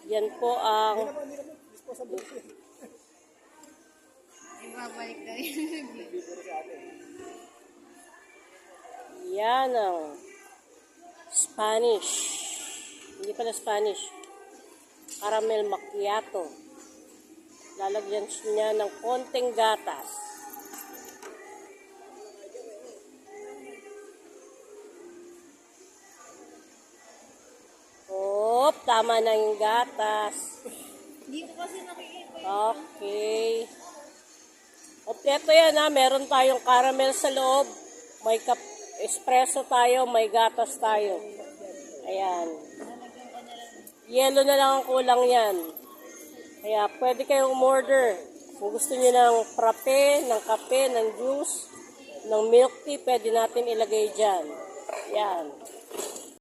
Yan po ang Ibabalik daw yun. yan ang Spanish. Hindi pala Spanish. Caramel macchiato. Lalagyan niya ng konting gatas. Tama na yung gatas. Dito kasi nakikita. Okay. Kompleto yan ha. Meron tayong caramel sa loob. May espresso tayo. May gatas tayo. Ayan. Yellow na lang ang kulang yan. Kaya pwede kayong umorder. Kung gusto nyo ng frappe, ng kape, ng juice, ng milk tea, pwede natin ilagay dyan. Yan.